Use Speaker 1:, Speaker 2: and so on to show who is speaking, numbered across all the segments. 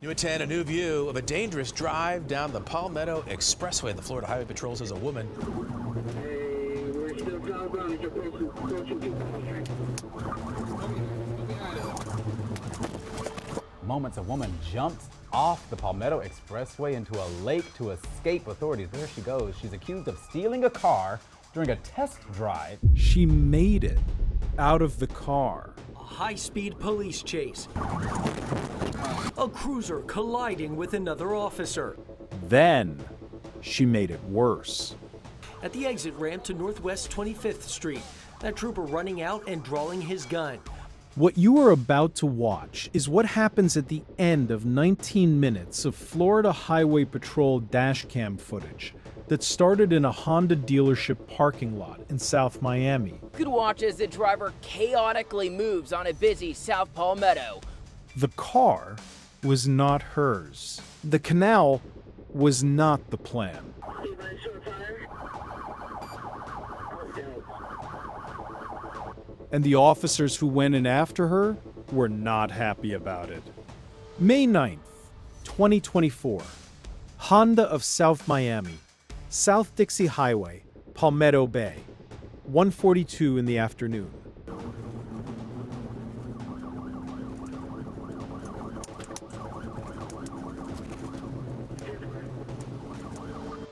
Speaker 1: New at 10, a new view of a dangerous drive down the Palmetto Expressway. The Florida Highway Patrol says a woman.
Speaker 2: Moments a woman jumps off the Palmetto Expressway into a lake to escape authorities. There she goes. She's accused of stealing a car during a test drive.
Speaker 3: She made it out of the car.
Speaker 4: A high-speed police chase. A cruiser colliding with another officer.
Speaker 3: Then she made it worse.
Speaker 4: At the exit ramp to Northwest 25th Street, that trooper running out and drawing his gun.
Speaker 3: What you are about to watch is what happens at the end of 19 minutes of Florida Highway Patrol dashcam footage that started in a Honda dealership parking lot in South Miami.
Speaker 5: You could watch as the driver chaotically moves on a busy South Palmetto.
Speaker 3: The car was not hers. The Canal was not the plan. And the officers who went in after her were not happy about it. May 9th, 2024. Honda of South Miami, South Dixie Highway, Palmetto Bay, 1:42 in the afternoon.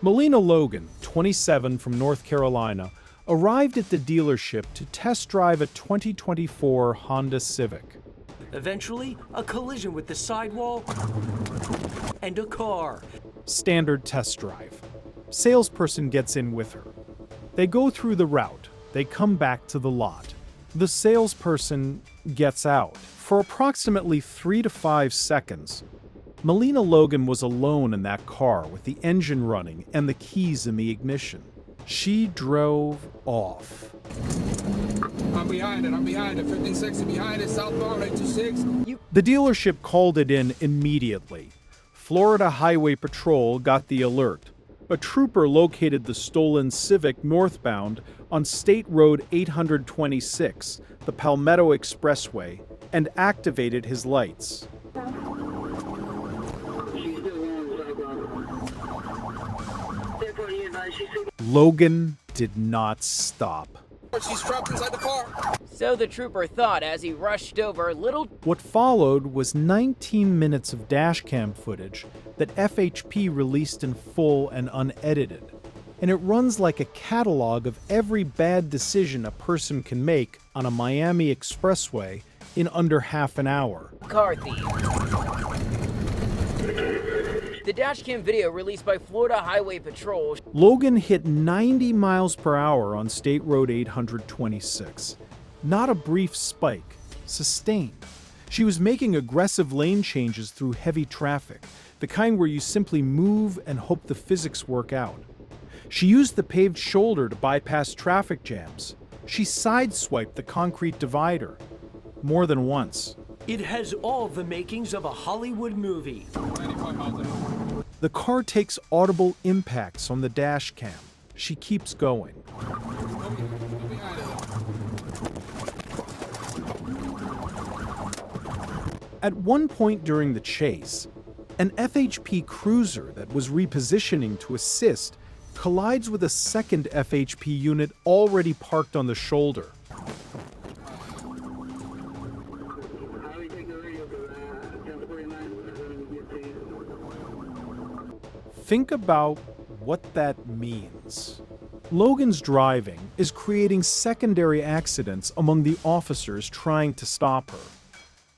Speaker 3: Melina Logan, 27, from North Carolina, arrived at the dealership to test drive a 2024 Honda Civic.
Speaker 4: Eventually, a collision with the sidewall and a car.
Speaker 3: Standard test drive. Salesperson gets in with her. They go through the route. They come back to the lot. The salesperson gets out. For approximately 3 to 5 seconds, Melina Logan was alone in that car with the engine running and the keys in the ignition. She drove off.
Speaker 6: I'm behind it, 1560 behind it, southbound 826.
Speaker 3: The dealership called it in immediately. Florida Highway Patrol got the alert. A trooper located the stolen Civic northbound on State Road 826, the Palmetto Expressway, and activated his lights. Logan did not stop.
Speaker 6: She's trapped inside the car.
Speaker 5: So the trooper thought as he rushed over.
Speaker 3: What followed was 19 minutes of dashcam footage that FHP released in full and unedited. And it runs like a catalog of every bad decision a person can make on a Miami expressway in under half an hour.
Speaker 5: Car thief. The dashcam video released by Florida Highway Patrol.
Speaker 3: Logan hit 90 miles per hour on State Road 826. Not a brief spike, sustained. She was making aggressive lane changes through heavy traffic, the kind where you simply move and hope the physics work out. She used the paved shoulder to bypass traffic jams. She sideswiped the concrete divider more than once.
Speaker 4: It has all the makings of a Hollywood movie.
Speaker 3: The car takes audible impacts on the dash cam. She keeps going. At one point during the chase, an FHP cruiser that was repositioning to assist collides with a second FHP unit already parked on the shoulder. Think about what that means. Logan's driving is creating secondary accidents among the officers trying to stop her.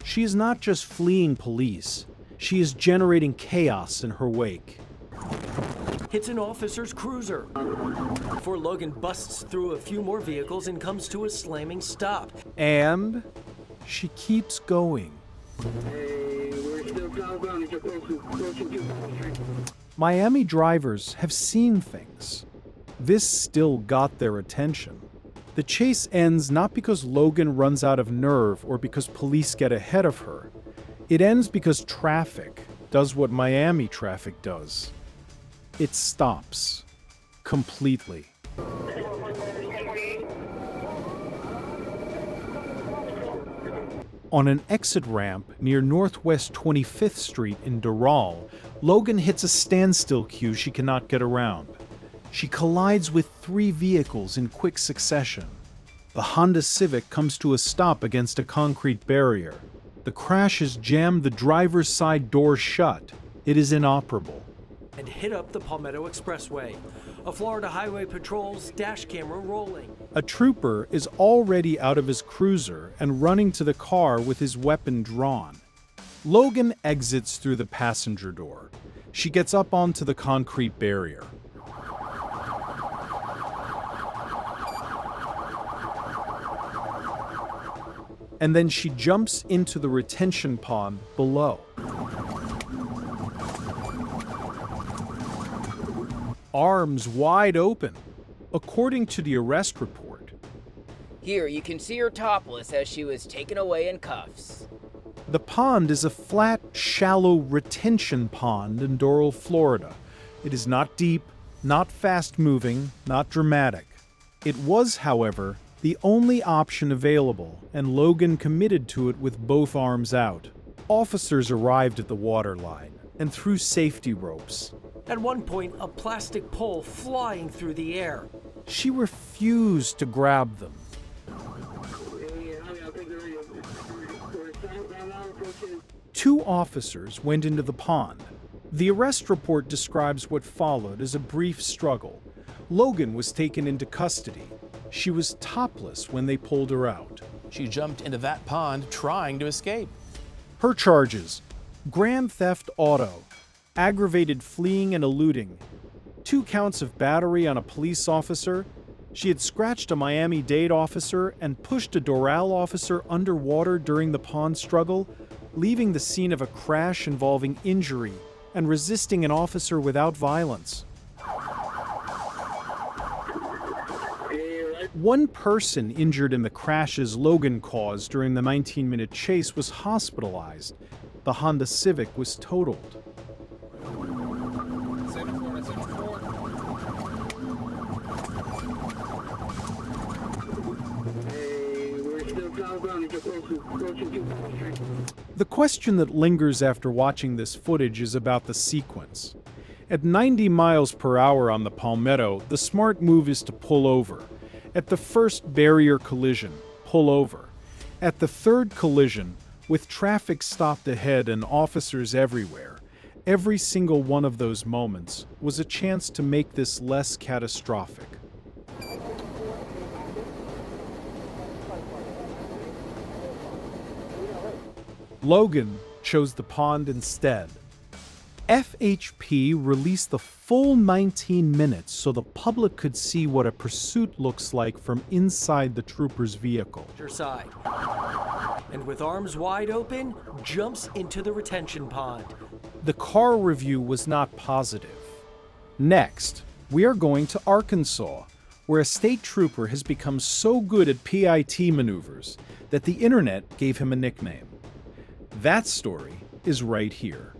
Speaker 3: She is not just fleeing police, she is generating chaos in her wake.
Speaker 4: Hits an officer's cruiser. Before Logan busts through a few more vehicles and comes to a slamming stop.
Speaker 3: And she keeps going. Miami drivers have seen things. This still got their attention. The chase ends not because Logan runs out of nerve or because police get ahead of her. It ends because traffic does what Miami traffic does. It stops completely. On an exit ramp near Northwest 25th Street in Doral, Logan hits a standstill queue she cannot get around. She collides with 3 vehicles in quick succession. The Honda Civic comes to a stop against a concrete barrier. The crash has jammed the driver's side door shut. It is inoperable.
Speaker 4: And hit up the Palmetto Expressway. A Florida Highway Patrol's dash camera rolling.
Speaker 3: A trooper is already out of his cruiser and running to the car with his weapon drawn. Logan exits through the passenger door. She gets up onto the concrete barrier. And then she jumps into the retention pond below. Arms wide open, according to the arrest report.
Speaker 5: Here, you can see her topless as she was taken away in cuffs.
Speaker 3: The pond is a flat, shallow retention pond in Doral, Florida. It is not deep, not fast-moving, not dramatic. It was, however, the only option available, and Logan committed to it with both arms out. Officers arrived at the waterline and threw safety ropes.
Speaker 4: At one point, a plastic pole flying through the air.
Speaker 3: She refused to grab them. 2 officers went into the pond. The arrest report describes what followed as a brief struggle. Logan was taken into custody. She was topless when they pulled her out.
Speaker 1: She jumped into that pond trying to escape.
Speaker 3: Her charges: grand theft auto, aggravated fleeing and eluding, 2 counts of battery on a police officer. She had scratched a Miami-Dade officer and pushed a Doral officer underwater during the pond struggle, leaving the scene of a crash involving injury and resisting an officer without violence. 1 person injured in the crashes Logan caused during the 19-minute chase was hospitalized. The Honda Civic was totaled. The question that lingers after watching this footage is about the sequence. At 90 miles per hour on the Palmetto, the smart move is to pull over. At the first barrier collision, pull over. At the 3rd collision, with traffic stopped ahead and officers everywhere, every single one of those moments was a chance to make this less catastrophic. Logan chose the pond instead. FHP released the full 19 minutes so the public could see what a pursuit looks like from inside the trooper's vehicle.
Speaker 4: Her side. And with arms wide open, jumps into the retention pond.
Speaker 3: The car review was not positive. Next, we are going to Arkansas, where a state trooper has become so good at PIT maneuvers that the internet gave him a nickname. That story is right here.